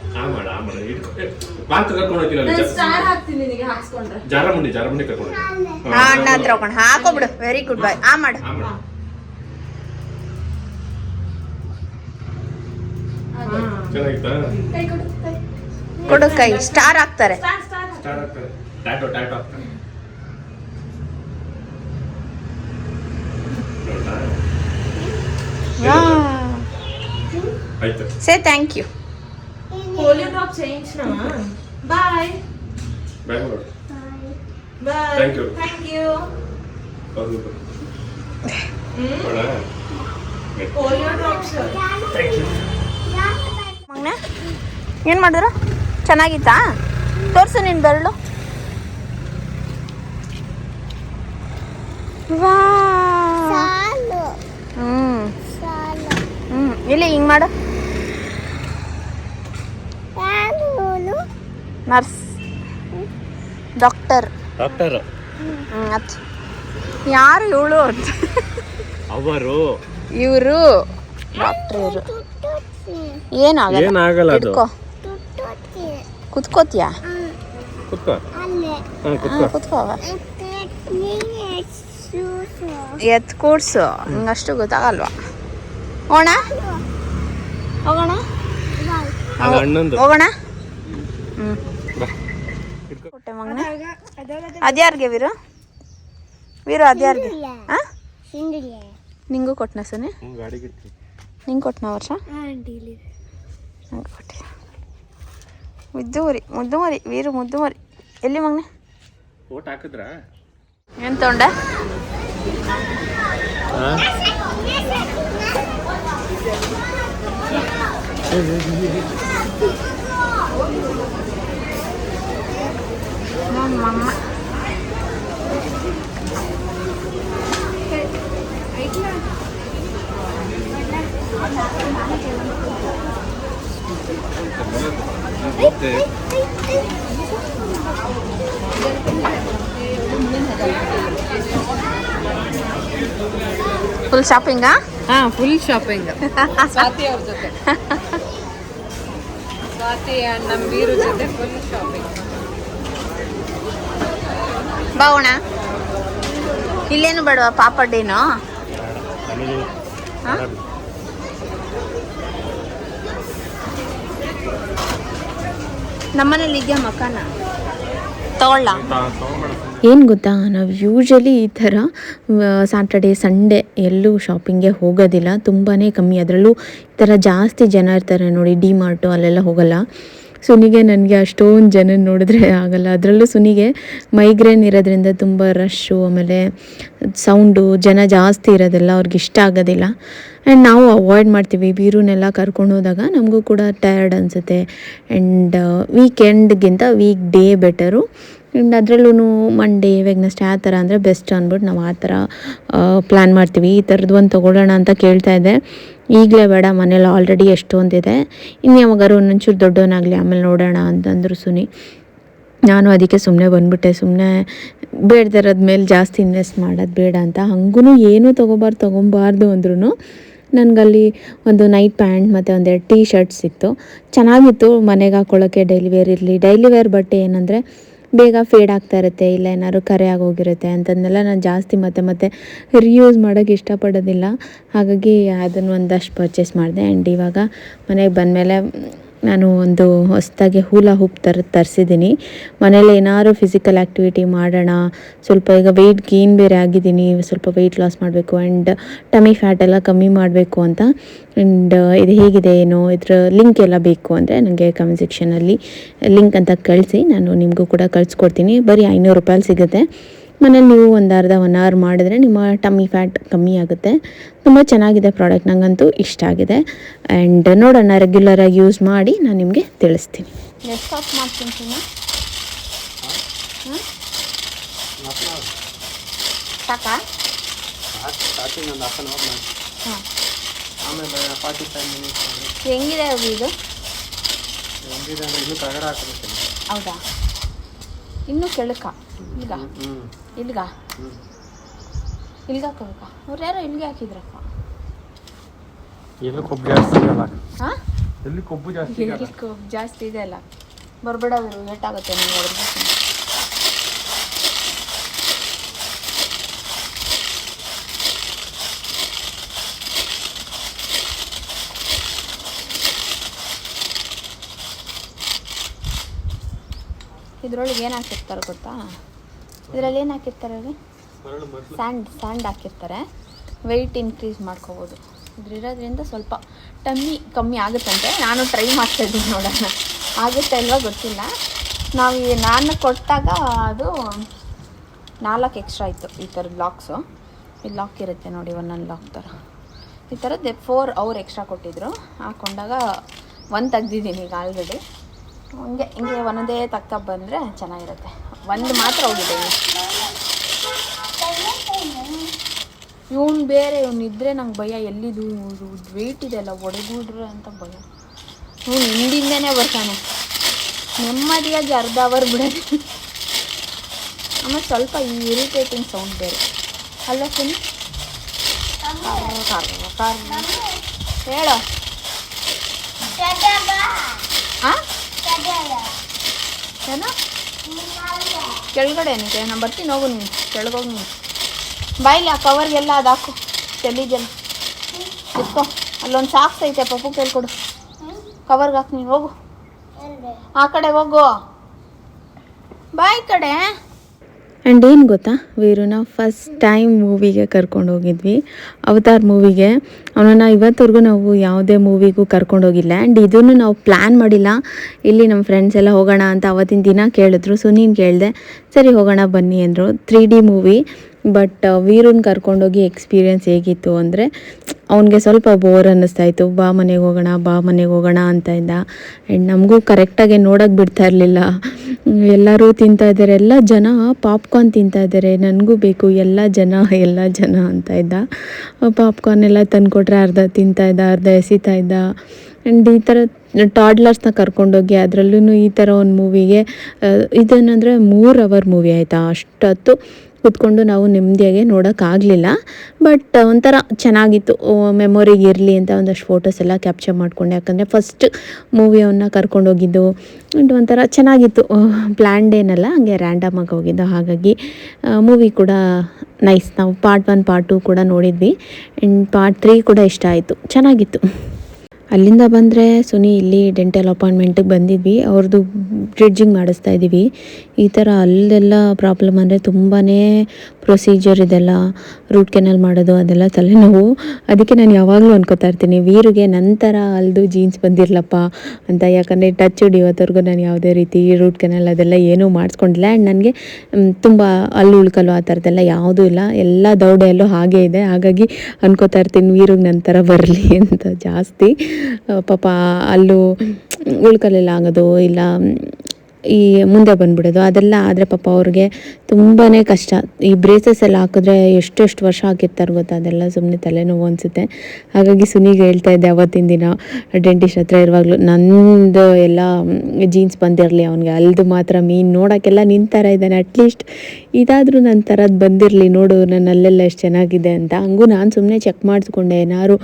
ಸ್ಟಾರ್ ಹಾಕ್ತೀನಿ ನಿನಗೆ, ಹಾಕ್ಸ್ಕೊಂಡ್ರೆ. ಜಾರಮುಂಡಿ ಕರ್ಕೊಂಡು ಅಣ್ಣ ಹತ್ರ ಹೋಗೋಣ. ಹಾಕೋಬಿಡು. Very good boy. ಮಾಡು. ಚೆನ್ನಾಗಿತ್ತಾ? ಕೊಡು ಕೈ. ಸ್ಟಾರ್ ಹಾಕ್ತಾರೆ. ಟ್ಯಾಟೋ ಆಯ್ತು. Say thank you. Polio drop change ನಾ. Bye. Bye. Thank you. Polio drops. ಮಗನೇ ಏನು ಮಾಡಿದ್ರು? ಚೆನ್ನಾಗಿತ್ತಾ? ತೋರಿಸು ನಿನ್ನ ಬೆರಳು. ಇಲ್ಲಿ ಹಿಂಗೆ ಮಾಡು. Nurse, doctor. ಯಾರು ಇವಳು? ಇವರು ಡಾಕ್ಟರ್. ಇವರು ಏನಾಗಲ್ಲ. ಕುತ್ಕೋತಿಯಾ? ಕುತ್ಕೋ. ಎತ್ ಕೂಡ್ಸು. ನಿಂಗಷ್ಟು ಗೊತ್ತಾಗಲ್ವಾ? ಹೋಗೋಣ. ಕೊಟ್ಟೆ ಮಗನ. ಅದ್ಯಾರಿಗೆ ವೀರು? ಅದ್ಯಾರಿಗೆ? ನಿಂಗೂ ಕೊಟ್ಟನ ಸನಿ? ನಿಂಗೆ ಕೊಟ್ಟನ ವರ್ಷ? ನಂಗೆ ಕೊಟ್ಟಿಲ್ಲ. ಮುದ್ದು ಮರಿ ವೀರು, ಮುದ್ದು ಮರಿ. ಎಲ್ಲಿ ಮಗನೆ? ಓಟ್ ಹಾಕಿದ್ರ? ಏನು ತಗೊಂಡೆ? ಮಮ್ಮ ಫುಲ್ ಶಾಪಿಂಗಾ? Full shopping. ಸ್ವಾತಿ ಅವ್ರ ಜೊತೆ, ಸ್ವಾತಿ ನಮ್ಮ ವೀರು ಜೊತೆ ಫುಲ್ ಶಾಪಿಂಗ್. ಬಾವಣ. ಇಲ್ಲೇನು ಬೇಡವಾ? ಪಾಪಡ್ಡೇನು? ನಮ್ಮನೇಲಿ ಇದೆಯಾ ಮಕಾನ? ತಗೊಳ್ಳ ಏನು ಗೊತ್ತಾ, ನಾವು ಯೂಶ್ವಲಿ ಈ ಥರ ಸ್ಯಾಟರ್ಡೇ ಸಂಡೇ ಎಲ್ಲೂ ಶಾಪಿಂಗ್ಗೆ ಹೋಗೋದಿಲ್ಲ, ತುಂಬಾ ಕಮ್ಮಿ. ಅದರಲ್ಲೂ ಈ ಥರ ಜಾಸ್ತಿ ಜನ ಇರ್ತಾರೆ ನೋಡಿ, ಡಿ ಮಾರ್ಟು ಅಲ್ಲೆಲ್ಲ ಹೋಗಲ್ಲ. ಸುನಿಗೆ ನನಗೆ ಅಷ್ಟೊಂದು ಜನ ನೋಡಿದ್ರೆ ಆಗಲ್ಲ. ಅದರಲ್ಲೂ ಸುನಿಗೆ ಮೈಗ್ರೇನ್ ಇರೋದ್ರಿಂದ ತುಂಬ ರಶ್ಶು, ಆಮೇಲೆ ಸೌಂಡು, ಜನ ಜಾಸ್ತಿ ಇರೋದೆಲ್ಲ ಅವ್ರಿಗೆ ಇಷ್ಟ ಆಗೋದಿಲ್ಲ. ಆ್ಯಂಡ್ ನಾವು ಅವಾಯ್ಡ್ ಮಾಡ್ತೀವಿ. ವೀರುನೆಲ್ಲ ಕರ್ಕೊಂಡು ಹೋದಾಗ ನಮಗೂ ಕೂಡ ಟಯರ್ಡ್ ಅನಿಸುತ್ತೆ. ಆ್ಯಂಡ್ ವೀಕೆಂಡ್ಗಿಂತ ವೀಕ್ ಡೇ ಬೆಟರು. ಆ್ಯಂಡ್ ಅದರಲ್ಲೂ ಮಂಡೇ ವೆಗ್ನೆಸ್ಡೇ ಆ ಥರ ಅಂದರೆ ಬೆಸ್ಟ್ ಅಂದ್ಬಿಟ್ಟು ನಾವು ಆ ಥರ ಪ್ಲ್ಯಾನ್ ಮಾಡ್ತೀವಿ. ಈ ಥರದ್ದು ಒಂದು ತೊಗೊಳ್ಳೋಣ ಅಂತ ಕೇಳ್ತಾ ಇದ್ದೆ. ಈಗಲೇ ಬೇಡ, ಮನೇಲಿ ಆಲ್ರೆಡಿ ಎಷ್ಟೊಂದಿದೆ, ಇನ್ನು ಯಾವಾಗಾರು ಒಂದೊಂಚೂರು ದೊಡ್ಡವನಾಗಲಿ ಆಮೇಲೆ ನೋಡೋಣ ಅಂತಂದರು ಸುನಿ. ನಾನು ಅದಕ್ಕೆ ಸುಮ್ಮನೆ ಬಂದುಬಿಟ್ಟೆ. ಸುಮ್ಮನೆ ಬೇಡದಿರೋದ ಮೇಲೆ ಜಾಸ್ತಿ ಇನ್ವೆಸ್ಟ್ ಮಾಡೋದು ಬೇಡ ಅಂತ. ಹಂಗೂ ಏನೂ ತೊಗೊಬಾರ್ದು ಅಂದ್ರೂ ನನಗಲ್ಲಿ ಒಂದು ನೈಟ್ ಪ್ಯಾಂಟ್ ಮತ್ತು ಒಂದೆರಡು ಟೀ ಶರ್ಟ್ ಸಿಕ್ತು. ಚೆನ್ನಾಗಿತ್ತು ಮನೆಗೆ ಹಾಕ್ಕೊಳ್ಳೋಕ್ಕೆ. ಡೈಲಿ ವೇರ್ ಇರಲಿ. ಡೈಲಿ ವೇರ್ ಬಟ್ಟೆ ಏನಂದರೆ ಬೇಗ ಫೇಡ್ ಆಗ್ತಾ ಇರುತ್ತೆ, ಇಲ್ಲ ಏನಾದ್ರು ಕರೆ ಆಗೋಗಿರುತ್ತೆ ಅಂತಂದೆಲ್ಲ ನಾನು ಜಾಸ್ತಿ ಮತ್ತೆ ರಿಯೂಸ್ ಮಾಡೋಕ್ಕೆ ಇಷ್ಟಪಡೋದಿಲ್ಲ. ಹಾಗಾಗಿ ಅದನ್ನು ಒಂದಷ್ಟು ಪರ್ಚೇಸ್ ಮಾಡಿದೆ. ಆ್ಯಂಡ್ ಇವಾಗ ಮನೆಗೆ ಬಂದಮೇಲೆ ನಾನು ಒಂದು ಹೊಸದಾಗಿ ಹೂಲಾ ಹೂಪ್ ತರಿಸಿದ್ದೀನಿ. ಮನೇಲಿ ಏನಾದ್ರು ಫಿಸಿಕಲ್ ಆ್ಯಕ್ಟಿವಿಟಿ ಮಾಡೋಣ, ಸ್ವಲ್ಪ ಈಗ ವೆಯ್ಟ್ ಗೇನ್ ಬೇರೆ ಆಗಿದ್ದೀನಿ, ಸ್ವಲ್ಪ ವೆಯ್ಟ್ ಲಾಸ್ ಮಾಡಬೇಕು ಆ್ಯಂಡ್ ಟಮಿ ಫ್ಯಾಟ್ ಎಲ್ಲ ಕಮ್ಮಿ ಮಾಡಬೇಕು ಅಂತ. ಆ್ಯಂಡ್ ಇದು ಹೇಗಿದೆ ಏನೋ ಇದ್ರ ಲಿಂಕ್ ಎಲ್ಲ ಬೇಕು ಅಂದರೆ ನನಗೆ ಕಮೆಂಟ್ ಸೆಕ್ಷನಲ್ಲಿ ಲಿಂಕ್ ಅಂತ ಕಳಿಸಿ, ನಾನು ನಿಮಗೂ ಕೂಡ ಕಳಿಸ್ಕೊಡ್ತೀನಿ. ಬರೀ 500 ರೂಪಾಯಿ ಸಿಗುತ್ತೆ. ಮನೇಲಿ ನೀವು ಒಂದು ಅರ್ಧ 1 ಅವರ್ ಮಾಡಿದ್ರೆ ನಿಮ್ಮ ಟಮ್ಮಿ ಫ್ಯಾಟ್ ಕಮ್ಮಿ ಆಗುತ್ತೆ. ತುಂಬ ಚೆನ್ನಾಗಿದೆ ಪ್ರಾಡಕ್ಟ್, ನನಗಂತೂ ಇಷ್ಟ ಆಗಿದೆ. ಆ್ಯಂಡ್ ನೋಡೋಣ, ರೆಗ್ಯುಲರಾಗಿ ಯೂಸ್ ಮಾಡಿ ನಾನು ನಿಮಗೆ ತಿಳಿಸ್ತೀನಿ. ಎಷ್ಟು ಆಫ್ ಮಾಡ್ತೀನಿ ಸಾಕಾ? ಹಾಂ, ಹೆಂಗಿದೆ ಇದು? ಹೌದಾ? ಇನ್ನೂ ಕೆಳಕ ಇಲ್ಗ ಹಾಕೋಬೇಕ? ಅವ್ರು ಯಾರೋ ಇಲ್ಲಿಗೆ ಹಾಕಿದ್ರಪ್ಪ. ಹಾಂ, ಎಲ್ಲಿ ಕೊಬ್ಬು ಜಾಸ್ತಿ ಕೊಬ್ಬು ಜಾಸ್ತಿ ಇದೆ ಅಲ್ಲ. ಬರಬೇಡ, ಅವರು ಏಟಾಗುತ್ತೆ ನನಗೆ ಅವ್ರಿಗೆ. ಇದ್ರೊಳಗೆ ಏನು ಹಾಕಿರ್ತಾರೆ ಗೊತ್ತಾ? ಇದರಲ್ಲಿ ಏನು ಹಾಕಿರ್ತಾರೆ ಹೇಳಿ? ಸ್ಯಾಂಡ್ ಹಾಕಿರ್ತಾರೆ. ವೆಯ್ಟ್ ಇನ್ಕ್ರೀಸ್ ಮಾಡ್ಕೋಬೋದು ಇದ್ರಿರೋದ್ರಿಂದ. ಸ್ವಲ್ಪ ಟಮ್ಮಿ ಕಮ್ಮಿ ಆಗುತ್ತಂತೆ. ನಾನು ಟ್ರೈ ಮಾಡ್ತಾಯಿದ್ದೀನಿ, ನೋಡೋಣ ಆಗುತ್ತೆ ಅಲ್ವಾ ಗೊತ್ತಿಲ್ಲ. ನಾನು ಕೊಟ್ಟಾಗ ಅದು 4 ಎಕ್ಸ್ಟ್ರಾ ಇತ್ತು ಈ ಥರದ ಲಾಕ್ಸು. ಈ ಲಾಕ್ ಇರುತ್ತೆ ನೋಡಿ, ಒಂದೊಂದು ಲಾಕ್ ಥರ ಈ ಥರದ್ದು 4 ಅವ್ರು ಎಕ್ಸ್ಟ್ರಾ ಕೊಟ್ಟಿದ್ದರು. ಹಾಕ್ಕೊಂಡಾಗ 1 ತೆಗ್ದಿದ್ದೀನಿ ಈಗ ಆಲ್ರೆಡಿ. ಹಿಂಗೆ ಒಂದೊಂದೇ ತಕ್ಕ ಬಂದರೆ ಚೆನ್ನಾಗಿರುತ್ತೆ. 1 ಮಾತ್ರ ಹೋಗಿದೆ. ಇವನು ಬೇರೆ, ಇದ್ದರೆ ನಂಗೆ ಭಯ. ಎಲ್ಲಿದು ವೆಯ್ಟ್ ಇದೆ ಅಲ್ಲ, ಒಡೆಗೂಡ್ರೆ ಅಂತ ಭಯ. ಇವನು ಹಿಂದಿಂದನೇ ಬರ್ತಾನೆ. ನೆಮ್ಮದಿಯಾಗಿ ಅರ್ಧ ಅವರ್ ಬಿಡೋದು. ಆಮೇಲೆ ಸ್ವಲ್ಪ ಇರಿಟೇಟಿಂಗ್ ಸೌಂಡ್ ಬೇರೆ ಅಲ್ಲ ಸುನಿ? ಹೇಳೋ. ಹಾಂ, ಏನೋ ಕೆಳಗಡೆ ಏನಿದೆ? ನಾನು ಬರ್ತೀನಿ, ಹೋಗು ನೀನು ಕೆಳಗೋಗಿ. ನೀನು ಬಾಯಿಲ್ಲ ಆ ಕವರ್ಗೆಲ್ಲ ಅದು ಹಾಕು, ತೆಲಿದೆಲ್ಲ ಇಟ್ಕೊ. ಅಲ್ಲೊಂದು ಸಾಕ್ಸ್ ಐತೆ, ಪಪ್ಪು ಕೇಳ್ಕೊಡು. ಕವರ್ಗೆ ಹಾಕಿ ನೀನು ಹೋಗು. ಆ ಕಡೆ ಹೋಗು, ಬಾಯ್ ಕಡೆ. ಆ್ಯಂಡ್ ಏನು ಗೊತ್ತಾ, ವೀರುನ ಫಸ್ಟ್ ಟೈಮ್ ಮೂವಿಗೆ ಕರ್ಕೊಂಡು ಹೋಗಿದ್ವಿ, ಅವತಾರ್ ಮೂವಿಗೆ. ಅವನನ್ನು ಇವತ್ತವರೆಗೂ ನಾವು ಯಾವುದೇ ಮೂವಿಗೂ ಕರ್ಕೊಂಡೋಗಿಲ್ಲ. ಆ್ಯಂಡ್ ಇದನ್ನು ನಾವು ಪ್ಲ್ಯಾನ್ ಮಾಡಿಲ್ಲ. ಇಲ್ಲಿ ನಮ್ಮ ಫ್ರೆಂಡ್ಸ್ ಎಲ್ಲ ಹೋಗೋಣ ಅಂತ ಅವತ್ತಿನ ದಿನ ಕೇಳಿದ್ರು. ಸೊ ನೀನು ಕೇಳಿದೆ, ಸರಿ ಹೋಗೋಣ ಬನ್ನಿ ಅಂದರು. 3D movie. ಬಟ್ ವೀರೂನ್ ಕರ್ಕೊಂಡೋಗಿ ಎಕ್ಸ್ಪೀರಿಯೆನ್ಸ್ ಹೇಗಿತ್ತು ಅಂದರೆ, ಅವನಿಗೆ ಸ್ವಲ್ಪ ಬೋರ್ ಅನ್ನಿಸ್ತಾಯಿತ್ತು. ಬಾ ಮನೆಗೆ ಹೋಗೋಣ ಅಂತ ಇದ್ದ. ಆ್ಯಂಡ್ ನಮಗೂ ಕರೆಕ್ಟಾಗಿ ನೋಡೋಕ್ಕೆ ಬಿಡ್ತಾ ಇರಲಿಲ್ಲ. ಎಲ್ಲರೂ ತಿಂತಾಯಿದ್ದಾರೆ, ಎಲ್ಲ ಜನ ಪಾಪ್ಕಾರ್ನ್ ತಿಂತಾಯಿದ್ದಾರೆ, ನನಗೂ ಬೇಕು, ಎಲ್ಲ ಜನ ಅಂತ ಇದ್ದ. ಪಾಪ್ಕಾರ್ನ್ ಎಲ್ಲ ತಂದುಕೊಟ್ರೆ ಅರ್ಧ ತಿಂತಾಯಿದ್ದ, ಅರ್ಧ ಎಸಿತಾ ಇದ್ದ. ಆ್ಯಂಡ್ ಈ ಥರ ಟಾಡ್ಲರ್ಸ್ನ ಕರ್ಕೊಂಡೋಗಿ ಅದರಲ್ಲೂ ಈ ಥರ ಒಂದು ಮೂವಿಗೆ, ಇದೇನಂದರೆ 3 ಅವರ್ ಮೂವಿ ಆಯಿತಾ. ಅಷ್ಟೊತ್ತು ಕೂತ್ಕೊಂಡು ನಾವು ನೆಮ್ಮದಿಯಾಗಿ ನೋಡೋಕ್ಕಾಗಲಿಲ್ಲ. ಬಟ್ ಒಂಥರ ಚೆನ್ನಾಗಿತ್ತು. ಮೆಮೊರಿಗೆ ಇರಲಿ ಅಂತ ಒಂದಷ್ಟು ಫೋಟೋಸ್ ಎಲ್ಲ ಕ್ಯಾಪ್ಚರ್ ಮಾಡಿಕೊಂಡೆ. ಯಾಕಂದರೆ ಫಸ್ಟ್ ಮೂವಿ ಅವನ್ನ ಕರ್ಕೊಂಡೋಗಿದ್ದು. ಆ್ಯಂಡ್ ಒಂಥರ ಚೆನ್ನಾಗಿತ್ತು. ಪ್ಲ್ಯಾನ್ಡ್ ಏನಲ್ಲ, ಹಂಗೆ ರ್ಯಾಂಡಮಾಗಿ ಹೋಗಿದ್ದು. ಹಾಗಾಗಿ ಮೂವಿ ಕೂಡ ನೈಸ್. ನಾವು ಪಾರ್ಟ್ 1 ಪಾರ್ಟ್ 2 ಕೂಡ ನೋಡಿದ್ವಿ. ಆ್ಯಂಡ್ ಪಾರ್ಟ್ 3 ಕೂಡ ಇಷ್ಟ ಆಯಿತು, ಚೆನ್ನಾಗಿತ್ತು. ಅಲ್ಲಿಂದ ಬಂದರೆ ಸುನಿ ಇಲ್ಲಿ ಡೆಂಟಲ್ ಅಪಾಯಿಂಟ್ಮೆಂಟಿಗೆ ಬಂದಿದ್ವಿ. ಅವ್ರದ್ದು ಬ್ರಿಡ್ಜಿಂಗ್ ಮಾಡಿಸ್ತಾ ಇದ್ದೀವಿ. ಈ ಥರ ಅಲ್ಲೆಲ್ಲ ಪ್ರಾಬ್ಲಮ್ ಅಂದರೆ ತುಂಬಾ ಪ್ರೊಸೀಜರ್ ಇದೆಲ್ಲ, ರೂಟ್ ಕೆನಲ್ ಮಾಡೋದು ಅದೆಲ್ಲ ತಲೆನೋವು. ಅದಕ್ಕೆ ನಾನು ಯಾವಾಗಲೂ ಅನ್ಕೋತಾ ಇರ್ತೀನಿ ವೀರಿಗೆ ನಂತರ ಅಲ್ದು ಜೀನ್ಸ್ ಬಂದಿರಲಪ್ಪ ಅಂತ. ಯಾಕಂದರೆ ಟಚ್ ಇವತ್ತವರೆಗೂ ನಾನು ಯಾವುದೇ ರೀತಿ ರೂಟ್ ಕೆನಲ್ ಅದೆಲ್ಲ ಏನೂ ಮಾಡಿಸ್ಕೊಂಡಿಲ್ಲ. ಆ್ಯಂಡ್ ನನಗೆ ತುಂಬ ಅಲ್ಲಿ ಉಳ್ಕಲು ಆ ಥರದ್ದೆಲ್ಲ ಯಾವುದೂ ಇಲ್ಲ, ಎಲ್ಲ ದೌಡೆಯಲ್ಲೂ ಹಾಗೇ ಇದೆ. ಹಾಗಾಗಿ ಅನ್ಕೋತಾ ಇರ್ತೀನಿ ವೀರಿಗೆ ನಂತರ ಬರಲಿ ಅಂತ ಜಾಸ್ತಿ. ಪಾಪ ಅಲ್ಲೂ ಉಳ್ಕಲೆಲ್ಲ ಆಗೋದು ಇಲ್ಲ ಈ ಮುಂದೆ ಬಂದುಬಿಡೋದು ಅದೆಲ್ಲ ಆದರೆ ಪಾಪ ಅವ್ರಿಗೆ ತುಂಬಾ ಕಷ್ಟ. ಈ ಬ್ರೇಸಸ್ ಎಲ್ಲ ಹಾಕಿದ್ರೆ ಎಷ್ಟೆಷ್ಟು ವರ್ಷ ಹಾಕಿರ್ತಾರೆ ಗೊತ್ತಾ, ಅದೆಲ್ಲ ಸುಮ್ಮನೆ ತಲೆನೋವು ಅನಿಸುತ್ತೆ. ಹಾಗಾಗಿ ಸುನಿಗೆ ಹೇಳ್ತಾ ಇದ್ದೆ ಅವತ್ತಿನ ದಿನ ಡೆಂಟಿಸ್ಟ್ ಹತ್ರ ಇರುವಾಗಲೂ, ನಂದು ಎಲ್ಲ ಜೀನ್ಸ್ ಬಂದಿರಲಿ ಅವ್ನಿಗೆ, ಅಲ್ದು ಮಾತ್ರ ಮೀನು ನೋಡೋಕ್ಕೆಲ್ಲ ನಿಂತರ ಇದ್ದಾನೆ, ಅಟ್ಲೀಸ್ಟ್ ಇದಾದರೂ ನನ್ನ ಥರದ್ದು ಬಂದಿರಲಿ ನೋಡು ನನ್ನ ಅಲ್ಲೆಲ್ಲ ಎಷ್ಟು ಚೆನ್ನಾಗಿದೆ ಅಂತ. ಹಂಗೂ ನಾನು ಸುಮ್ಮನೆ ಚೆಕ್ ಮಾಡಿಸ್ಕೊಂಡೆ ಏನಾದ್ರು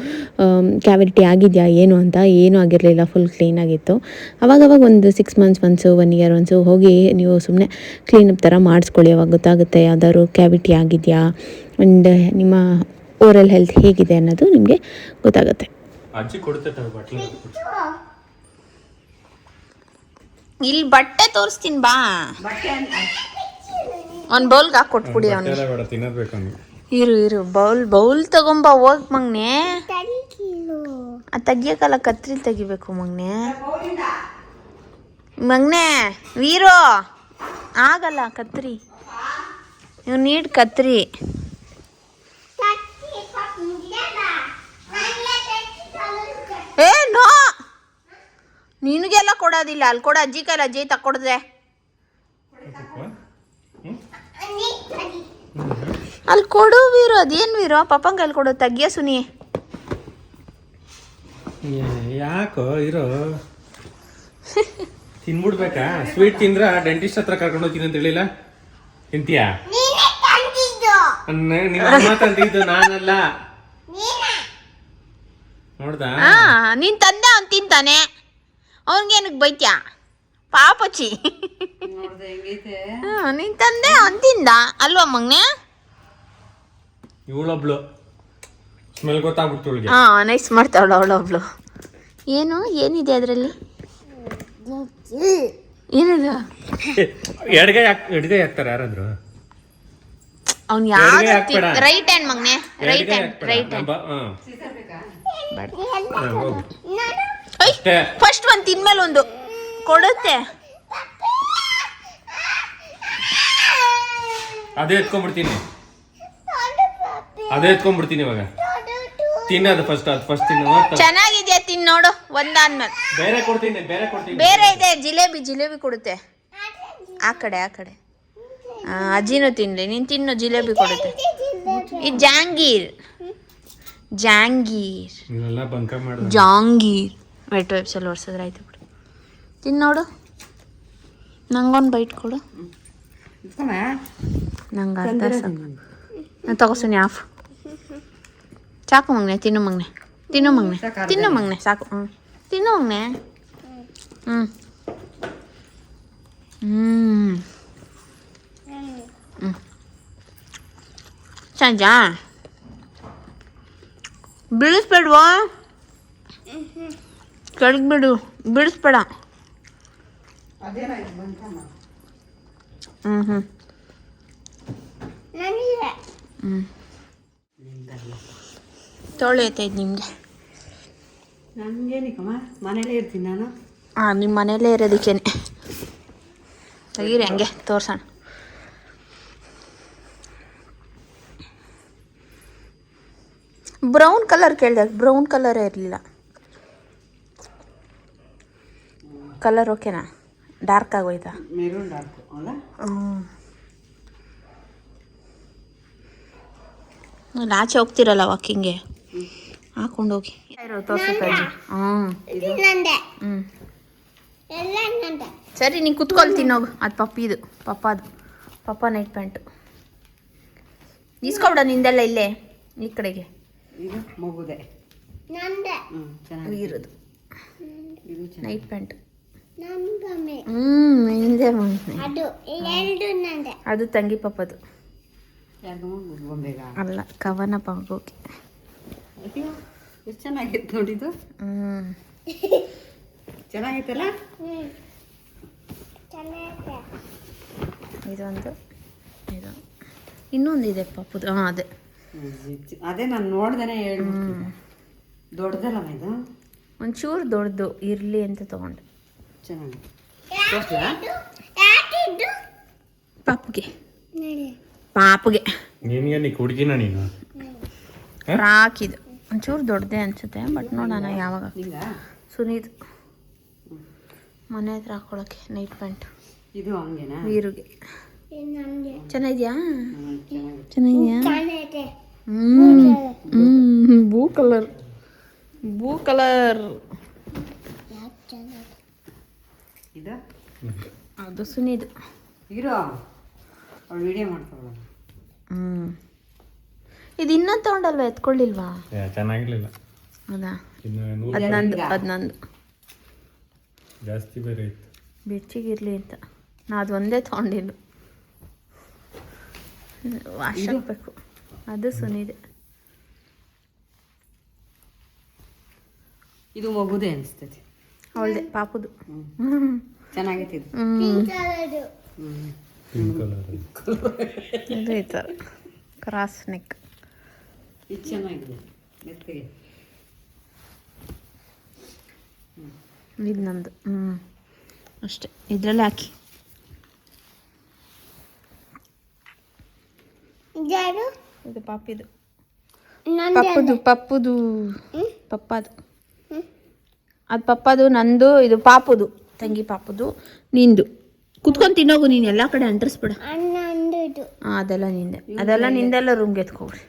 ಕ್ಯಾವಿಟಿ ಆಗಿದೆಯಾ ಏನು ಅಂತ. ಏನೂ ಆಗಿರಲಿಲ್ಲ, ಫುಲ್ ಕ್ಲೀನಾಗಿತ್ತು. ಅವಾಗವಾಗ ಒಂದು 6 ಮಂತ್ಸ್ ಒನ್ಸು 1 ಇಯರ್ ಒನ್ಸು ಹೋಗಿ ನೀವು ಸುಮ್ಮನೆ ಕ್ಲೀನಪ್ ಥರ ಮಾಡಿಸ್ಕೊಳ್ಳಿ. ಅವಾಗ ಗೊತ್ತಾಗುತ್ತೆ ಯಾವ್ದಾದ್ರು ಕ್ಯಾವಿಟಿ ಆಗಿದೆಯಾ ಆ್ಯಂಡ್ ನಿಮ್ಮ ಓರಲ್ ಹೆಲ್ತ್ ಹೇಗಿದೆ ಅನ್ನೋದು ನಿಮಗೆ ಗೊತ್ತಾಗುತ್ತೆ. ಅಜ್ಜಿ ಕೊಡುತ್ತೆ ಬಾಟ್ಲಿ. ಇಲ್ಲಿ ಬಟ್ಟೆ ತೋರಿಸ್ತೀನಿ ಬಾ, ಅವ್ನು ಬೌಲ್ಗೆ ಹಾಕಿ ಕೊಟ್ಬಿಡಿ ಅವ್ನಿಗೆ. ಬೇಡ ತಿನ್ನೋದು ಬೇಕು ಅವ್ನಿಗೆ. ಇರು ಬೌಲ್ ತಗೊಂಬ ಹೋಗ್ ಮಗ್ನೆ. ತೆಗಿಯಕ್ಕಲ್ಲ, ಕತ್ರಿಲಿ ತೆಗಿಬೇಕು ಮಗ್ನೆ. ಮಗ್ನೆ ವೀರೋ ಆಗಲ್ಲ ಕತ್ರಿ, ನೀವು ನೀಡ್ ಕತ್ರಿ. ಏ ನೋ, ನಿನಗೆಲ್ಲ ಕೊಡೋದಿಲ್ಲ, ಅಲ್ಲಿ ಕೊಡ ಅಜ್ಜಿ ಕೈಲಿ, ಅಜ್ಜಿ ತಕ್ಕೊಡ್ದೆ ಅಲ್ಲಿ ಕೊಡು ವೀರು. ಅದೇನು ವೀರು ಪಪ್ಪಂಗೆ ಕೈಲಿ ಕೊಡು, ತೆಗಿಯ ಸುನಿ. ಯಾಕೋ ಇರೋ ತಿನ್ಬಿಡ್ಬೇಕಾ? ಸ್ವೀಟ್ ತಿಂದ್ರ ಡೆಂಟಿಸ್ಟ್ ಹತ್ರ ಕರ್ಕೊಂಡು ಹೋಗ್ತೀನಿ ಅಂತ ಹೇಳಿಲ್ಲ, ತಿಂತೀಯಾ? ನಿಮ್ಮ ಅಮ್ಮ ತಂದಿದ್ದು ನಾನಲ್ಲ, ನೋಡ್ದಾ? ನೀನ್ ತಂದೆ ಅವ್ನು ತಿಂತಾನೆ, ಅವನ್ಗೇನಕ್ಕೆ ಬೈತ್ಯಾ ಪಾಪಚ್ಚಿ? ನೀನ್ ತಂದೆ ಅವ್ನು ತಿಂದ ಅಲ್ವಾ ಮಗ್ನೆ? ಇವಳೊಬ್ಳು ಸ್ಮೆಲ್ ಗೊತ್ತಾಗ್ಬಿಡ್ತು ಇವಳಿಗೆ. ನೈಸ್ ಮಾಡ್ತಾವಳ ಅವಳೊಬ್ಳು. ಏನಿದೆ ಅದರಲ್ಲಿ? ಏನದು? ಎಡ್ಗೈ ಹಾಕ್ತಾರೆ ಯಾರಾದ್ರು? ಅವ್ನು ಯಾವ್ದು ರೈಟ್ ಹ್ಯಾಂಡ್ ಮಗ್ನೆ, ರೈಟ್ ಹ್ಯಾಂಡ್. ಫಸ್ಟ್ ಒಂದು ತಿನ್ಮೇಲೆ ಒಂದು ಕೊಡುತ್ತೆ. ಅದೇ ಎತ್ಕೊಂಡ್ಬಿಡ್ತೀನಿ ಇವಾಗ. ತಿನ್ನೋದು ಫಸ್ಟ್ ತಿನ್ನು. ಚೆನ್ನಾಗಿದ್ಯಾ ತಿನ್ ನೋಡು, ಒಂದಾದ್ಮೇಲೆ. ಬೇರೆ ಕೊಡ್ತೀನಿ. ಬೇರೆ ಇದೆ, ಜಿಲೇಬಿ ಕೊಡುತ್ತೆ. ಆ ಕಡೆ ಅಜ್ಜಿನೂ ತಿನ್ಲಿ, ನೀನು ತಿನ್ನು, ಜಿಲೇಬಿ ಕೊಡುತ್ತೆ. ಇದು ಜಾಂಗೀರ್. ವೈಟ್ ವೈಪ್ಸಲ್ಲಿ ಒರ್ಸಿದ್ರೆ ಆಯ್ತು ಬಿಡು. ತಿನ್ನೋಡು, ನಂಗೊಂದು ಬೈಟ್ ಕೊಡು. ನಂಗೆ ಅರ್ಧ ಸಾಕು. ನಾನು ತಗೋತೀನಿ ಆಫ್. ಸಾಕು ಮಗ್ನೆ, ತಿನ್ನು ಮಗ್ನೆ ಸಾಕು. ತಿನ್ನು ಮಗ್ನೆ. ಸಂಜಾ ಬಿಡಿಸ್ಬೇಡ್ವಾ? ಕೆಳಗೆ ಬಿಡಿಸ್ಬೇಡ. ತೊಳೆಯುತ್ತೆ ಇದು ನಿಮಗೆ. ಮನೇಲೇ ಇರ್ತೀನಿ ನಾನು. ನಿಮ್ಮ ಮನೇಲೇ ಇರೋದಕ್ಕೇನೆ. ತೆಗೀರಿ ಹಂಗೆ ತೋರ್ಸೋಣ. ಬ್ರೌನ್ ಕಲರ್ ಕೇಳಿದೆ, ಬ್ರೌನ್ ಕಲರೇ ಇರಲಿಲ್ಲ. ಕಲರ್ ಓಕೆನಾ? ಡಾರ್ಕ್ ಆಗೋಯ್ತಾ? ಮೆರೂನ್ ಡಾರ್ಕ್ ಅಲ್ಲ? ಆಚೆ ಹೋಗ್ತಿರಲ್ಲ ವಾಕಿಂಗ್ಗೆ, ಹಾಕೊಂಡೋಗಿ ತೋರ್ಸಕ್ಕಾಜಿ. ಸರಿ ನೀನು ಕುತ್ಕೊಳ್ತೀನಿ ಹೋಗು. ಅದು ಪಪ್ಪ ನೈಟ್ ಪ್ಯಾಂಟು ಈಸ್ಕೊಬಿಡ ನಿಂದೆಲ್ಲ ಇಲ್ಲೇ ಈ ಕಡೆಗೆ. ಇದು ಮಗುದೆ ಇರೋದು ನೈಟ್ ಪ್ಯಾಂಟ್. ಅದು ತಂಗಿ ಪಪ್ಪದು ಅಲ್ಲ, ಕವನ ಪಗೋಕೆ. ಎಷ್ಟು ಚೆನ್ನಾಗಿತ್ತು ನೋಡಿದ್ದು. ಚೆನ್ನಾಗಿತ್ತಲ್ಲ. ಇದೊಂದು ಇದು ಇನ್ನೊಂದು ಇದೆ ಪಾಪುದು. ಹಾಂ ಅದೇ ಅದೇ ನಾನು ನೋಡ್ದೇನೆ ಹೇಳ್ಬಿಡ್ತೀನಿ. ದೊಡ್ಡದಲ್ಲ ಇದು, ಒಂಚೂರು ದೊಡ್ಡದು ಇರಲಿ ಅಂತ ತೊಗೊಂಡೆ. ಚೆನ್ನಾಗಿ ಪಾಪುಗೆ ನಿನ್ಗೆ ನೀ ಕುಡ್ಗಿನ ನೀನು ರಾಕಿದು ಒಂಚೂರು ದೊಡ್ಡದೇ ಅನ್ಸುತ್ತೆ. ಬಟ್ ನೋಡೋಣ ಯಾವಾಗ. ಹಿಂಗ ಸುನೀತ್ ಮನೆ ಹತ್ರ ಹಾಕೊಳ್ಳೋಕ್ಕೆ ನೈಟ್ ಪ್ಯಾಂಟ್ ಇದು ಹಂಗೇನಾ? ವೀರುಗೆ ಚೆನ್ನಾಗಿದ್ಯಾ? ಚೆನ್ನಾಗಿ ಚೆನ್ನಾಗಿದ್ಯಾ? ಬೂ ಕಲರ್ ಇದು ಅದು ಸುನೀದು. ಇರೋ ಅವಳು ವಿಡಿಯೋ ಮಾಡ್ತಾವಳ. ಇದು ಇನ್ನೊಂದು ತೊಗೊಂಡಲ್ವಾ, ಎತ್ಕೊಳ್ಳಿಲ್ವಾ? ಚೆನ್ನಾಗಿರ್ಲಿಲ್ಲ. ಹೌದಾ? ಇನ್ನು ಅದು ನಂದು ಜಾಸ್ತಿ ಬೇರೆ ಇತ್ತು. ಬೆಚ್ಚಿಗಿರ್ಲಿ ಅಂತ ನಾ ಅದು ಒಂದೇ ತೊಗೊಂಡಿದ್ದು. ವಾಶ್ ಹಾಕ್ಬೇಕು. ಅದು ಸುನಿದೆ. ಇದು ಮಗುದೇ ಅನಿಸ್ತೈತಿ. ಅವಳದೆ ಪಾಪುದು. ಚೆನ್ನಾಗೈತಿ ಇದು. Pink colour. ಇದು ಈ ಥರ ಕ್ರಾಸ್ ನೆಕ್. ಇದು ಚೆನ್ನಾಗಿದೆ ಮೆತ್ತಗೆ. ಇದು ನಂದು. ಅಷ್ಟೇ, ಇದರಲ್ಲಿ ಹಾಕಿ. ಇದು ಪಾಪಿದು. ಪಪ್ಪದು ಅದು ಪಪ್ಪದು, ನಂದು. ಇದು ಪಾಪುದು, ತಂಗಿ ಪಾಪುದು. ನಿಂದು ಕುತ್ಕೊಂಡು ತಿನ್ನೋಗು. ನೀನು ಎಲ್ಲ ಕಡೆ ಅಂಟರಿಸ್ಬಿಡ. ಅದೆಲ್ಲ ನಿಂದೆ, ಅದೆಲ್ಲ ನಿಂದೆಲ್ಲ ರೂಮ್ಗೆ ಎತ್ಕೊಗ್ರಿ.